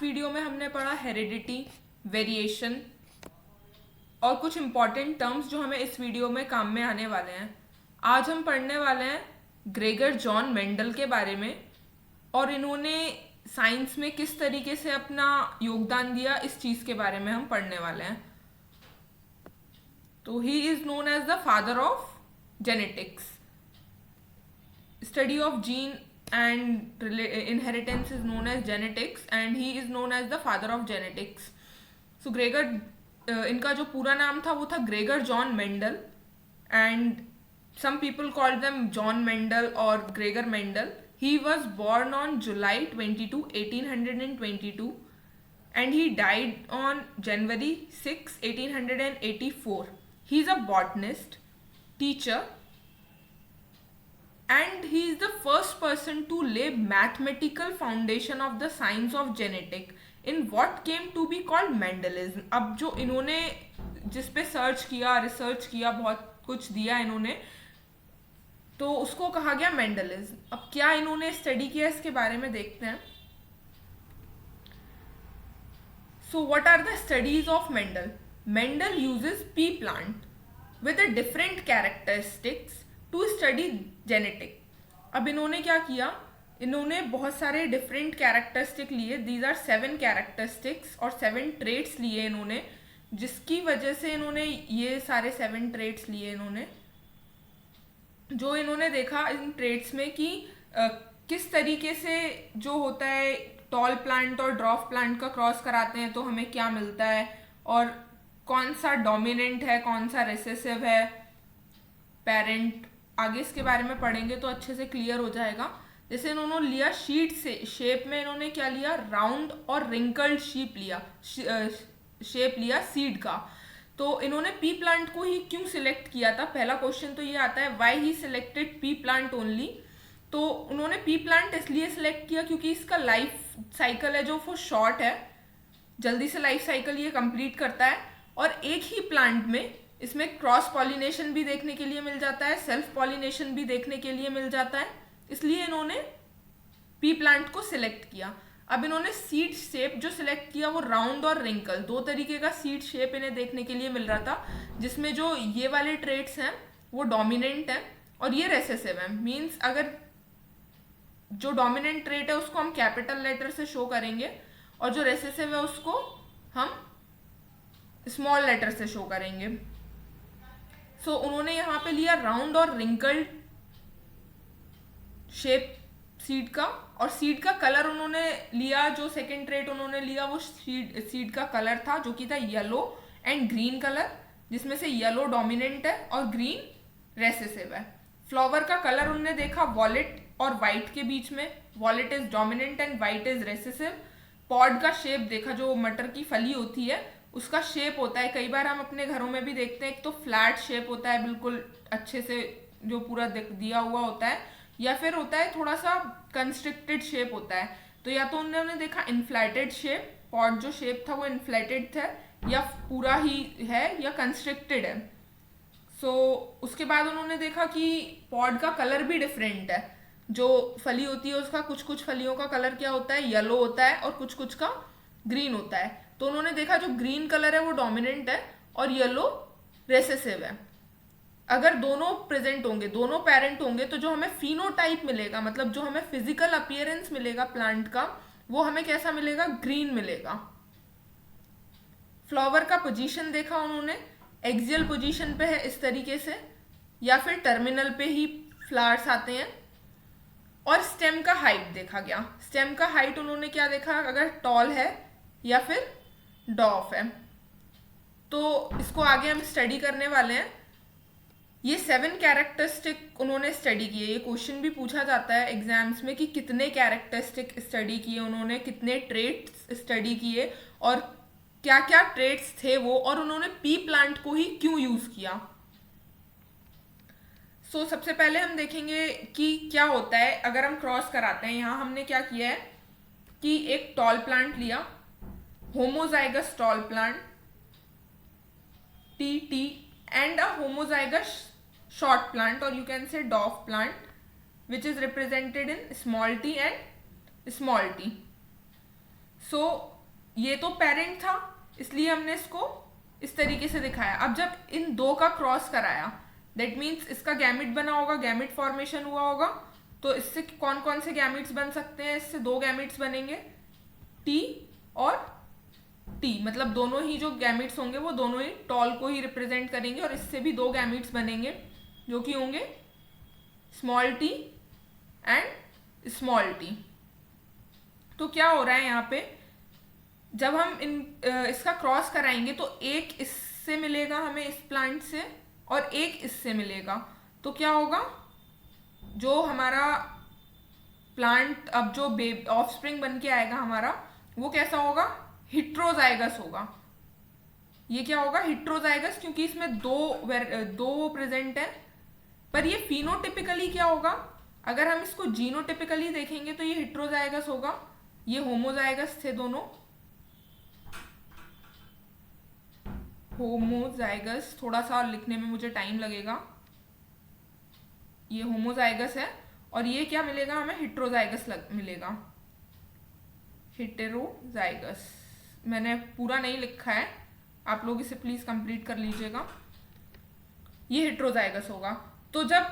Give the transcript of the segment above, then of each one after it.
Video में हमने पढ़ा हेरिडिटी, वेरिएशन और कुछ इंपॉर्टेंट टर्म्स जो हमें इस वीडियो में काम में आने वाले हैं। आज हम पढ़ने वाले हैं ग्रेगर जॉन मेंडल के बारे में और इन्होंने साइंस में किस तरीके से अपना योगदान दिया, इस चीज़ के बारे में हम पढ़ने वाले हैं। तो he is known as the father of genetics. Study of gene and inheritance is known as genetics and he is known as the father of genetics. So Gregor, इनका जो पूरा नाम था वो था Gregor John Mendel and some people called them John Mendel or Gregor Mendel. He was born on July 22, 1822 and he died on January 6, 1884. He is a botanist, teacher, and he is the first person to lay mathematical foundation of the science of genetic in what came to be called Mendelism. अब जो इन्होंने जिस पे search किया, research किया, बहुत कुछ दिया इन्होंने, तो उसको कहा गया मेंडलिज्म। अब क्या इन्होंने स्टडी किया इसके बारे में देखते हैं। So what are the studies of Mendel? Mendel uses pea plant with a different characteristics to study genetic. अब इन्होंने क्या किया, इन्होंने बहुत सारे डिफरेंट कैरेक्टरिस्टिक लिए, दीज आर 7 कैरेक्टरिस्टिक्स और 7 ट्रेट्स लिए इन्होंने, जिसकी वजह से इन्होंने ये सारे 7 ट्रेट्स लिए इन्होंने, जो इन्होंने देखा इन ट्रेट्स में कि किस तरीके से जो होता है टॉल प्लांट और ड्रॉफ प्लांट का क्रॉस कराते हैं तो हमें क्या मिलता है, और कौन सा डोमिनेंट है, कौन सा रिसेसिव है, पेरेंट। आगे इसके बारे में पढ़ेंगे तो अच्छे से क्लियर हो जाएगा। जैसे इन्होंने लिया शीट से शेप में, इन्होंने क्या लिया, राउंड और रिंकल्ड शेप लिया सीड का। तो इन्होंने पी प्लांट को ही क्यों सिलेक्ट किया था, पहला क्वेश्चन तो ये आता है, why he selected P plant only. तो उन्होंने पी प्लांट इसलिए सिलेक्ट किया क्योंकि इसका लाइफ साइकिल है जो वो शॉर्ट है, जल्दी से लाइफ साइकिल ये कंप्लीट करता है, और एक ही प्लांट में इसमें क्रॉस पॉलिनेशन भी देखने के लिए मिल जाता है, सेल्फ पॉलिनेशन भी देखने के लिए मिल जाता है, इसलिए इन्होंने पी प्लांट को सिलेक्ट किया। अब इन्होंने सीड शेप जो सिलेक्ट किया वो राउंड और रिंकल, 2 तरीके का सीड शेप इन्हें देखने के लिए मिल रहा था, जिसमें जो ये वाले ट्रेट्स हैं वो डोमिनेंट हैं और ये रेसेसिव है। मीन्स अगर जो डोमिनेंट ट्रेट है उसको हम कैपिटल लेटर से शो करेंगे और जो रेसेसिव है उसको हम स्मॉल लेटर से शो करेंगे। सो उन्होंने यहाँ पे लिया राउंड और रिंकल्ड शेप सीड का, और सीड का कलर उन्होंने लिया, जो सेकंड ट्रेट उन्होंने लिया वो सीड का कलर था जो कि था येलो एंड ग्रीन कलर, जिसमें से येलो डोमिनेंट है और ग्रीन रेसेसिव है। फ्लावर का कलर उन्होंने देखा वॉलेट और वाइट के बीच में, wallet is dominant and white is recessive. Pod का शेप देखा, जो मटर की फली होती है उसका शेप होता है, कई बार हम अपने घरों में भी देखते हैं, एक तो फ्लैट शेप होता है बिल्कुल अच्छे से जो पूरा दिया हुआ होता है, या फिर होता है थोड़ा सा कंस्ट्रिक्टेड शेप होता है। तो या तो उन्होंने देखा इन्फ्लेटेड शेप, पॉट जो शेप था वो इन्फ्लेटेड था या पूरा ही है या कंस्ट्रिक्टेड है। उसके बाद उन्होंने देखा कि पॉड का कलर भी डिफरेंट है, जो फली होती है उसका कुछ कुछ फलियों का कलर क्या होता है, येलो होता है और कुछ कुछ का ग्रीन होता है। तो उन्होंने देखा जो ग्रीन कलर है वो डोमिनेंट है और येलो रेसेसिव है। अगर दोनों प्रेजेंट होंगे, दोनों पेरेंट होंगे, तो जो हमें फिनोटाइप मिलेगा, मतलब जो हमें फिजिकल अपीयरेंस मिलेगा प्लांट का, वो हमें कैसा मिलेगा, ग्रीन मिलेगा। फ्लावर का पोजीशन देखा उन्होंने, एक्सियल पोजीशन पे है इस तरीके से, या फिर टर्मिनल पे ही फ्लावर्स आते हैं। और स्टेम का हाइट देखा गया, स्टेम का हाइट उन्होंने क्या देखा, अगर टॉल है या फिर डॉफ है। तो इसको आगे हम स्टडी करने वाले हैं। ये 7 कैरेक्टरिस्टिक उन्होंने स्टडी किए। ये क्वेश्चन भी पूछा जाता है एग्जाम्स में कि कितने कैरेक्टरिस्टिक स्टडी किए उन्होंने, कितने ट्रेट्स स्टडी किए और क्या क्या ट्रेट्स थे वो, और उन्होंने पी प्लांट को ही क्यों यूज किया। सबसे पहले हम देखेंगे कि क्या होता है अगर हम क्रॉस कराते हैं। यहाँ हमने क्या किया है कि एक टॉल प्लांट लिया, homozygous tall plant TT and a homozygous short plant, or you can say dwarf plant, which is represented in small t and small t. So ये तो पेरेंट था, इसलिए हमने इसको इस तरीके से दिखाया। अब जब इन दो का क्रॉस कराया, दैट मीन्स इसका गैमिट बना होगा, गैमिट फॉर्मेशन हुआ होगा। तो इससे कौन कौन से गैमिट्स बन सकते हैं? इससे दो गैमिट्स बनेंगे, टी और टी, मतलब दोनों ही जो गैमिट्स होंगे वो दोनों ही टॉल को ही रिप्रेजेंट करेंगे। और इससे भी दो गैमिट्स बनेंगे जो कि होंगे small T and small T. तो क्या हो रहा है यहाँ पे, जब हम इसका क्रॉस कराएंगे तो एक इससे मिलेगा हमें, इस प्लांट से, और एक इससे मिलेगा। तो क्या होगा, जो हमारा प्लांट अब जो ऑफस्प्रिंग बन के आएगा हमारा, वो कैसा होगा? हिट्रोजाइगस होगा। ये क्या होगा? हिट्रोजाइगस, क्योंकि इसमें दो प्रेजेंट है। पर ये फिनोटिपिकली क्या होगा? अगर हम इसको जीनोटिपिकली देखेंगे तो ये हिट्रोजाइगस होगा, ये होमोजाइगस थे दोनों, होमोजाइगस। थोड़ा सा लिखने में मुझे टाइम लगेगा। ये होमोजाइगस है और ये क्या मिलेगा हमें? हिट्रोजाइगस मिलेगा, हेटेरोजाइगस। मैंने पूरा नहीं लिखा है, आप लोग इसे प्लीज कंप्लीट कर लीजिएगा। ये हेटेरोजाइगस होगा। तो जब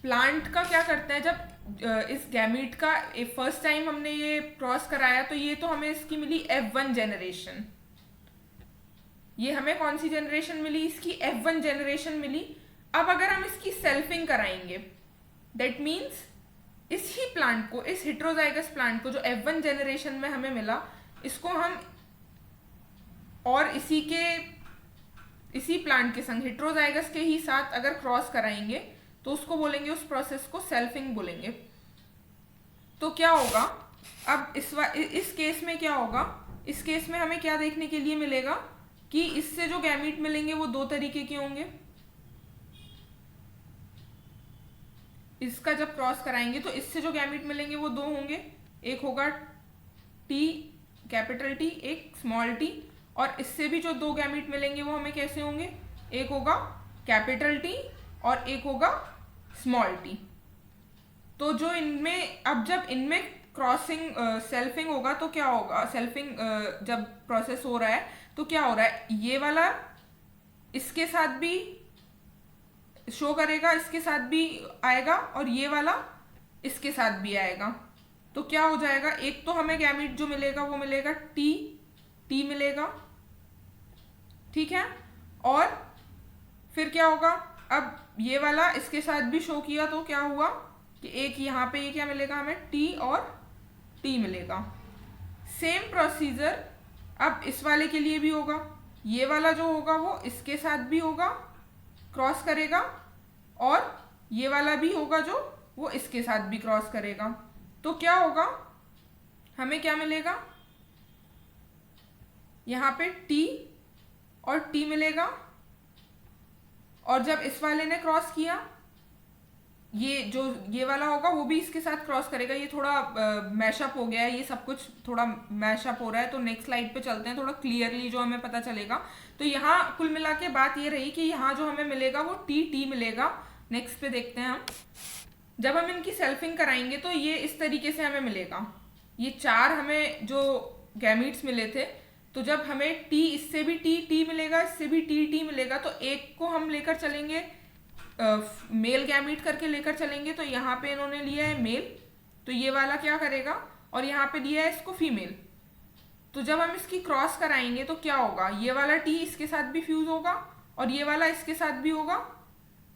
प्लांट का क्या करता है, जब इस गैमीट का फर्स्ट टाइम हमने ये क्रॉस कराया तो ये तो हमें इसकी मिली F1 जनरेशन। ये हमें कौन सी जनरेशन मिली? इसकी F1 जनरेशन मिली। अब अगर हम इसकी सेल्फिंग कराएंगे, दैट मीन्स इसी प्लांट को, इस हेटेरोजाइगस प्लांट को जो F1 जनरेशन में हमें मिला, इसको हम और इसी प्लांट के संग हेटेरोजाइगस के ही साथ अगर क्रॉस कराएंगे तो उसको बोलेंगे, उस प्रोसेस को सेल्फिंग बोलेंगे। तो क्या होगा अब इस केस में क्या होगा? इस केस में हमें क्या देखने के लिए मिलेगा कि इससे जो गैमीट मिलेंगे वो दो तरीके के होंगे। इसका जब क्रॉस कराएंगे तो इससे जो गैमीट मिलेंगे वो दो होंगे, एक होगा टी, कैपिटल टी, एक स्मॉल टी। और इससे भी जो दो गैमीट मिलेंगे वो हमें कैसे होंगे? एक होगा कैपिटल टी और एक होगा स्मॉल टी। तो जो इनमें, अब जब इनमें क्रॉसिंग सेल्फिंग होगा तो क्या होगा? सेल्फिंग जब प्रोसेस हो रहा है तो क्या हो रहा है? ये वाला इसके साथ भी शो करेगा, इसके साथ भी आएगा, और ये वाला इसके साथ भी आएगा। तो क्या हो जाएगा? एक तो हमें गैमीट जो मिलेगा वो मिलेगा टी मिलेगा, ठीक है। और फिर क्या होगा? अब ये वाला इसके साथ भी शो किया तो क्या हुआ कि एक यहाँ पे ये क्या मिलेगा हमें? टी और टी मिलेगा। सेम प्रोसीजर अब इस वाले के लिए भी होगा। ये वाला जो होगा वो इसके साथ भी होगा, क्रॉस करेगा, और ये वाला भी होगा जो वो इसके साथ भी क्रॉस करेगा। तो क्या होगा? हमें क्या मिलेगा? यहाँ पे टी और टी मिलेगा, और जब इस वाले ने क्रॉस किया, ये वाला होगा वो भी इसके साथ क्रॉस करेगा। ये थोड़ा मैशअप हो गया है, ये सब कुछ थोड़ा मैशअप हो रहा है। तो नेक्स्ट स्लाइड पे चलते हैं, थोड़ा क्लियरली जो हमें पता चलेगा। तो यहाँ कुल मिला के बात ये रही कि यहाँ जो हमें मिलेगा वो टी मिलेगा। नेक्स्ट पे देखते हैं हम, जब हम इनकी सेल्फिंग कराएंगे तो ये इस तरीके से हमें मिलेगा। ये चार हमें जो गैमीट्स मिले थे, तो जब हमें टी, इससे भी टी मिलेगा, इससे भी टी मिलेगा, तो एक को हम लेकर चलेंगे, मेल गैमीट करके लेकर चलेंगे। तो यहाँ पे इन्होंने लिया है मेल, तो ये वाला क्या करेगा? और यहाँ पे लिया है इसको फीमेल। तो जब हम इसकी क्रॉस कराएंगे तो क्या होगा? ये वाला टी इसके साथ भी फ्यूज होगा और ये वाला इसके साथ भी होगा।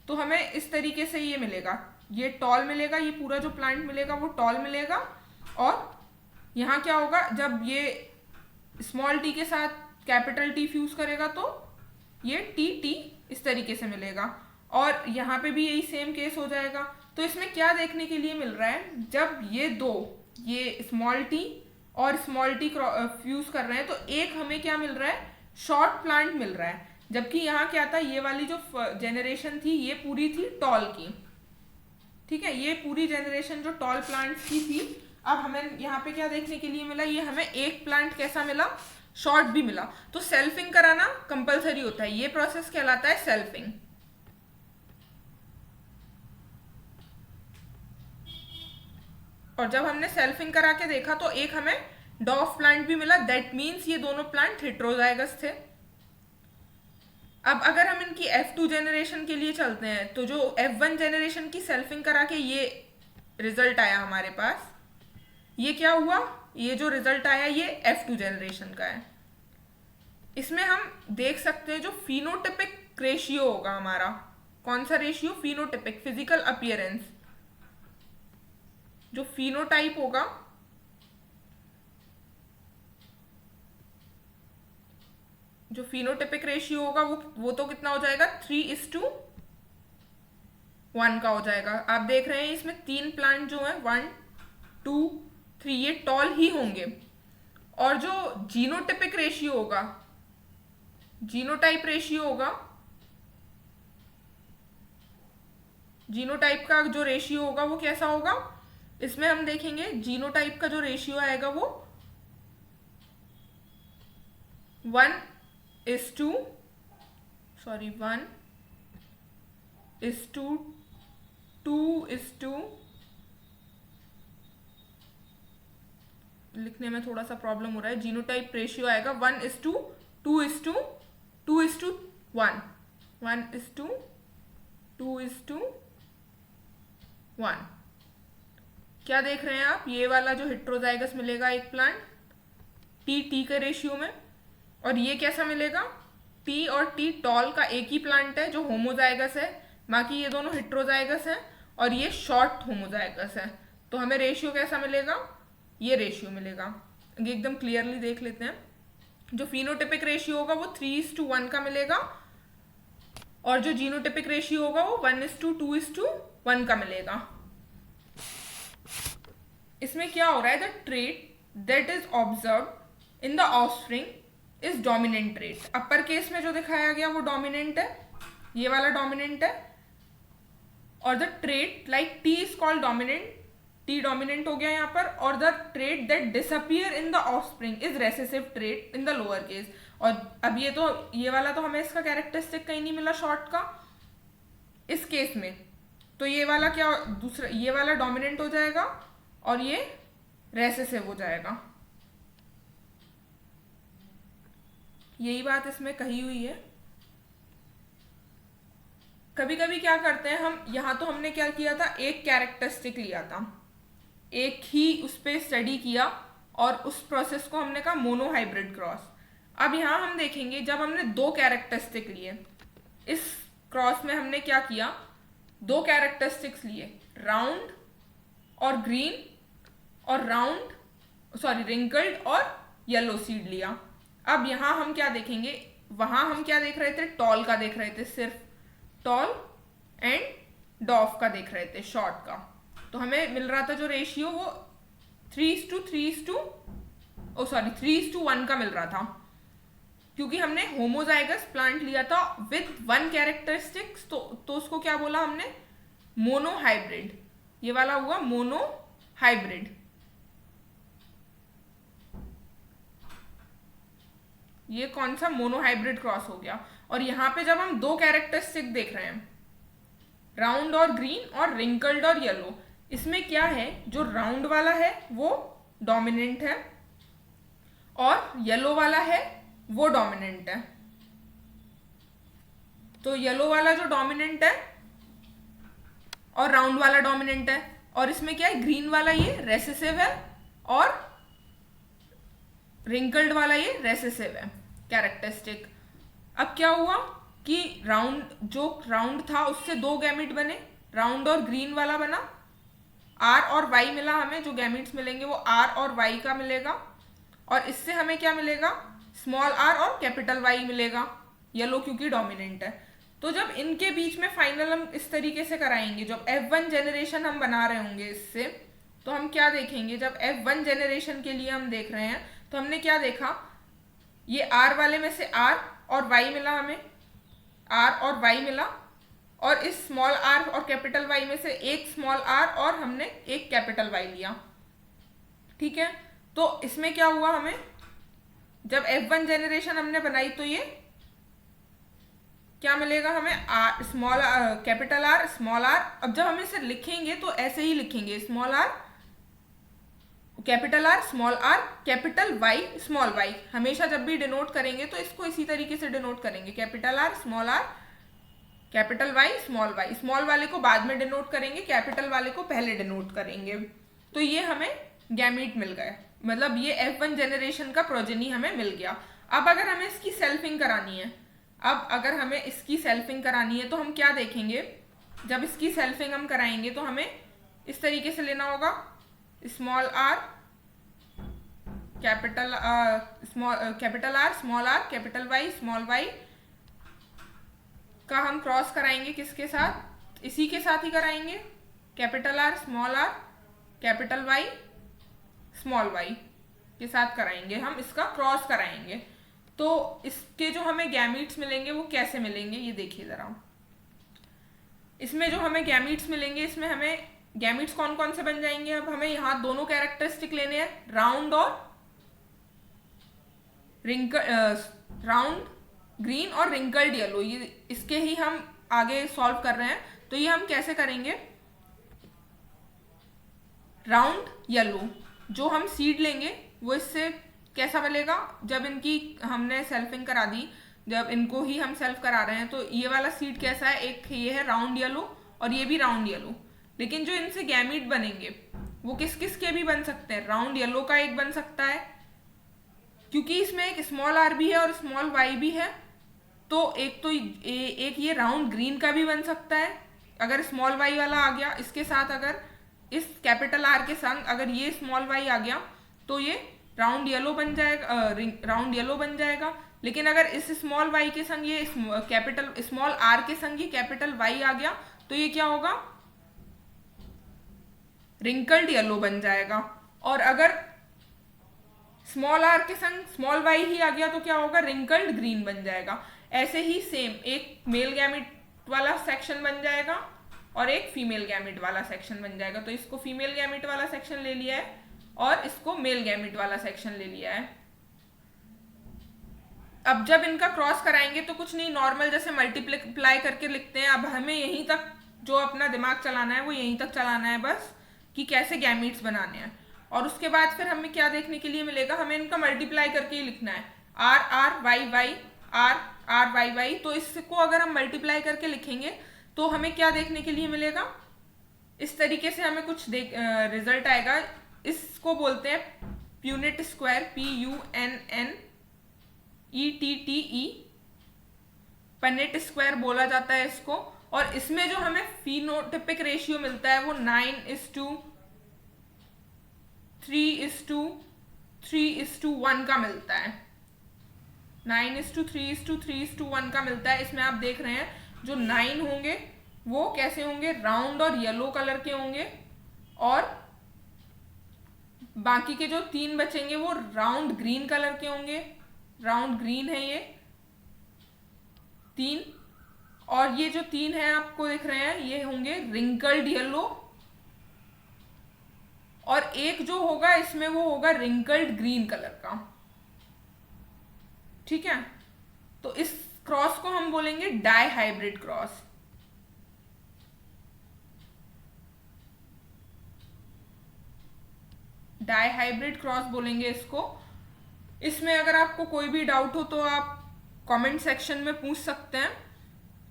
तो हमें इस तरीके से ये मिलेगा, ये टॉल मिलेगा, ये पूरा जो प्लांट मिलेगा वो टॉल मिलेगा। और यहाँ क्या होगा? जब ये स्मॉल टी के साथ कैपिटल टी फ्यूज करेगा तो ये टी इस तरीके से मिलेगा। और यहाँ पे भी यही सेम केस हो जाएगा। तो इसमें क्या देखने के लिए मिल रहा है? जब ये दो, ये स्मॉल टी और स्मॉल टी फ्यूज कर रहे हैं तो एक हमें क्या मिल रहा है? शॉर्ट प्लांट मिल रहा है। जबकि यहाँ क्या था? ये वाली जो जेनरेशन थी ये पूरी थी टॉल की, ठीक है। ये पूरी जेनरेशन जो टॉल प्लांट्स की थी। अब हमें यहाँ पे क्या देखने के लिए मिला? ये हमें एक प्लांट कैसा मिला? शॉर्ट भी मिला। तो सेल्फिंग कराना कंपलसरी होता है, ये प्रोसेस कहलाता है सेल्फिंग। और जब हमने सेल्फिंग करा के देखा तो एक हमें डॉफ प्लांट भी मिला, दैट मीन्स ये दोनों प्लांट हेटेरोजाइगस थे। अब अगर हम इनकी F2 जेनरेशन के लिए चलते हैं तो जो F1 जेनरेशन की सेल्फिंग करा के ये रिजल्ट आया हमारे पास, ये क्या हुआ, ये जो रिजल्ट आया ये F2 जेनरेशन का है। इसमें हम देख सकते हैं जो फिनोटिपिक रेशियो होगा हमारा, कौन सा रेशियो, फिनोटिपिक, फिजिकल अपीयरेंस, जो फिनोटाइप होगा जो फिनोटिपिक रेशियो होगा वो तो कितना हो जाएगा, 3:1 का हो जाएगा। आप देख रहे हैं इसमें 3 प्लांट जो है 1 2 3 ये टॉल ही होंगे। और जो जीनोटिपिक रेशियो होगा, जीनोटाइप रेशियो होगा, जीनोटाइप का जो रेशियो होगा वो कैसा होगा, इसमें हम देखेंगे जीनोटाइप का जो रेशियो आएगा वो 1:2 लिखने में थोड़ा सा प्रॉब्लम हो रहा है। जीनोटाइप रेशियो आएगा 1:2:1 1:2:1। क्या देख रहे हैं आप, ये वाला जो हेटेरोजाइगस मिलेगा एक प्लांट टी के रेशियो में, और ये कैसा मिलेगा, टी और टी टॉल का एक ही प्लांट है जो होमोजाइगस है, बाकी ये दोनों हेटेरोजाइगस है और ये शॉर्ट होमोजाइगस है। तो हमें रेशियो कैसा मिलेगा, ये रेशियो मिलेगा। एकदम क्लियरली देख लेते हैं। जो फिनोटिपिक रेशियो होगा वो 3:1 का मिलेगा, और जो जीनोटिपिक रेशियो होगा वो 1:2:1 का मिलेगा। इसमें क्या हो रहा है, the trait that is observe in the offspring is dominant trait. Upper case में जो दिखाया गया वो डोमिनेंट है, ये वाला डोमिनेंट है, और the trait like T is called dominant, T dominant हो गया यहाँ पर, और the trait that disappear in the offspring is recessive trait in the lower case. और अब ये वाला तो हमें इसका कैरेक्टरिस्टिक कहीं नहीं मिला शॉर्ट का इस केस में, तो ये वाला क्या, दूसरा ये वाला डोमिनेंट हो जाएगा और ये रेसेसिव हो जाएगा। यही बात इसमें कही हुई है। कभी कभी क्या करते हैं हम, यहाँ तो हमने क्या किया था, एक कैरेक्टरिस्टिक लिया था, एक ही उस पर स्टडी किया और उस प्रोसेस को हमने कहा मोनोहाइब्रिड क्रॉस। अब यहाँ हम देखेंगे जब हमने 2 कैरेक्टरिस्टिक लिए, इस क्रॉस में हमने क्या किया, 2 कैरेक्टरिस्टिक्स लिए, राउंड और ग्रीन, और रिंकल्ड और येलो सीड लिया। अब यहाँ हम क्या देखेंगे, वहां हम क्या देख रहे थे, टॉल का देख रहे थे, सिर्फ टॉल एंड डॉफ का देख रहे थे, शॉर्ट का। तो हमें मिल रहा था जो रेशियो वो 3:1 का मिल रहा था, क्योंकि हमने होमोजाइगस प्लांट लिया था विद 1 कैरेक्टरिस्टिक्स, तो उसको क्या बोला हमने, मोनोहाइब्रिड। ये वाला हुआ मोनोहाइब्रिड। ये कौन सा, मोनोहाइब्रिड क्रॉस हो गया। और यहाँ पे जब हम 2 कैरेक्टरिस्टिक देख रहे हैं, राउंड और ग्रीन और रिंकल्ड और येलो, इसमें क्या है, जो राउंड वाला है वो डोमिनेंट है और येलो वाला है वो डोमिनेंट है। तो येलो वाला जो डोमिनेंट है और राउंड वाला डोमिनेंट है, और इसमें क्या है, ग्रीन वाला ये रेसेसिव है और रिंकल्ड वाला ये रेसेसिव है कैरेक्टरिस्टिक। अब क्या हुआ कि जो राउंड था उससे 2 गैमेट बने, राउंड और ग्रीन वाला बना, आर और वाई मिला हमें, जो गैमेट्स मिलेंगे वो आर और वाई का मिलेगा, और इससे हमें क्या मिलेगा, स्मॉल आर और कैपिटल वाई मिलेगा, येलो क्योंकि डोमिनेंट है। तो जब इनके बीच में फाइनल हम इस तरीके से कराएंगे, जब F1 जेनरेशन हम बना रहे होंगे इससे, तो हम क्या देखेंगे, जब F1 जेनरेशन के लिए हम देख रहे हैं तो हमने क्या देखा, ये R वाले में से R और Y मिला हमें, R और Y मिला, और इस स्मॉल r और कैपिटल Y में से एक स्मॉल r और हमने एक कैपिटल Y लिया। ठीक है, तो इसमें क्या हुआ, हमें जब F1 जेनरेशन हमने बनाई तो ये क्या मिलेगा हमें, small capital R small r। अब जब हम इसे लिखेंगे तो ऐसे ही लिखेंगे, small r capital R small R capital Y small Y, हमेशा जब भी डिनोट करेंगे तो इसको इसी तरीके से डिनोट करेंगे, capital R capital Y, small वाले को बाद में डिनोट करेंगे, कैपिटल वाले को पहले डिनोट करेंगे। तो ये हमें गैमीट मिल गए, मतलब ये F1 जेनरेशन का प्रोजेनी हमें मिल गया। अब अगर हमें इसकी सेल्फिंग करानी है, तो हम क्या देखेंगे, जब इसकी सेल्फिंग हम कराएंगे तो हमें इस तरीके से लेना होगा, small R capital R small R capital Y small Y का हम क्रॉस कराएंगे किसके साथ, इसी के साथ ही कराएंगे, capital R capital Y small Y के साथ कराएंगे, हम इसका क्रॉस कराएंगे। तो इसके जो हमें गैमीट्स मिलेंगे वो कैसे मिलेंगे ये देखिए जरा। इसमें जो हमें गैमीट्स मिलेंगे, इसमें हमें गैमीट्स कौन कौन से बन जाएंगे, अब हमें यहाँ दोनों कैरेक्टरिस्टिक लेने हैं, राउंड ग्रीन और रिंकल्ड येलो, ये इसके ही हम आगे सॉल्व कर रहे हैं। तो ये हम कैसे करेंगे, राउंड येलो जो हम सीड लेंगे वो इससे कैसा मिलेगा, जब इनकी हमने सेल्फिंग करा दी, जब इनको ही हम सेल्फ करा रहे हैं, तो ये वाला सीड कैसा है, एक ये है राउंड येलो और ये भी राउंड येलो। लेकिन जो इनसे गैमीट बनेंगे वो किस किस के भी बन सकते हैं, राउंड येलो का एक बन सकता है क्योंकि इसमें एक स्मॉल आर भी है और स्मॉल वाई भी है, तो एक ये राउंड ग्रीन का भी बन सकता है अगर स्मॉल वाई वाला आ गया, इसके साथ अगर इस कैपिटल आर के संग अगर ये स्मॉल वाई आ गया तो ये राउंड येलो बन जाएगा। लेकिन अगर इस स्मॉल वाई के संग ये स्मॉल आर के संग ये कैपिटल वाई आ गया तो ये क्या होगा, रिंकल्ड येलो बन जाएगा। और अगर स्मॉल आर के संग स्मॉल वाई ही आ गया तो क्या होगा, रिंकल्ड ग्रीन बन जाएगा। ऐसे ही सेम एक मेल गैमिट वाला सेक्शन बन जाएगा और एक फीमेल गैमिट वाला सेक्शन बन जाएगा। तो इसको फीमेल गैमिट वाला सेक्शन ले लिया है और इसको मेल गैमिट वाला सेक्शन ले लिया है। अब जब इनका क्रॉस कराएंगे तो कुछ नहीं, नॉर्मल जैसे मल्टीप्लाई करके लिखते हैं। अब हमें यहीं तक जो अपना दिमाग चलाना है वो यहीं तक चलाना है बस, कि कैसे गैमीट्स बनाने हैं। और उसके बाद फिर हमें क्या देखने के लिए मिलेगा, हमें इनका मल्टीप्लाई करके ही लिखना है, R R Y Y R R Y Y. तो इसको अगर हम मल्टीप्लाई करके लिखेंगे तो हमें क्या देखने के लिए मिलेगा, इस तरीके से हमें कुछ रिजल्ट आएगा। इसको बोलते हैं Punnett square, PUNNETTE, Punnett square बोला जाता है इसको। और इसमें जो हमें फिनोटिपिक रेशियो मिलता है वो 9:3:1 का मिलता है, 9:3:1 का मिलता है। इसमें आप देख रहे हैं जो 9 होंगे वो कैसे होंगे, राउंड और येलो कलर के होंगे, और बाकी के जो 3 बचेंगे वो राउंड ग्रीन कलर के होंगे, राउंड ग्रीन है ये 3। और ये जो 3 है आपको दिख रहे हैं ये होंगे रिंकल्ड येलो, और एक जो होगा इसमें वो होगा रिंकल्ड ग्रीन कलर का। ठीक है, तो इस क्रॉस को हम बोलेंगे dihybrid cross. Dihybrid cross बोलेंगे इसको। इसमें अगर आपको कोई भी डाउट हो तो आप कमेंट सेक्शन में पूछ सकते हैं,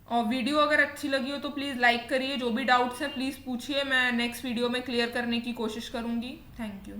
और वीडियो अगर अच्छी लगी हो तो प्लीज़ लाइक करिए। जो भी डाउट्स हैं प्लीज़ पूछिए, मैं नेक्स्ट वीडियो में क्लियर करने की कोशिश करूँगी। Thank you.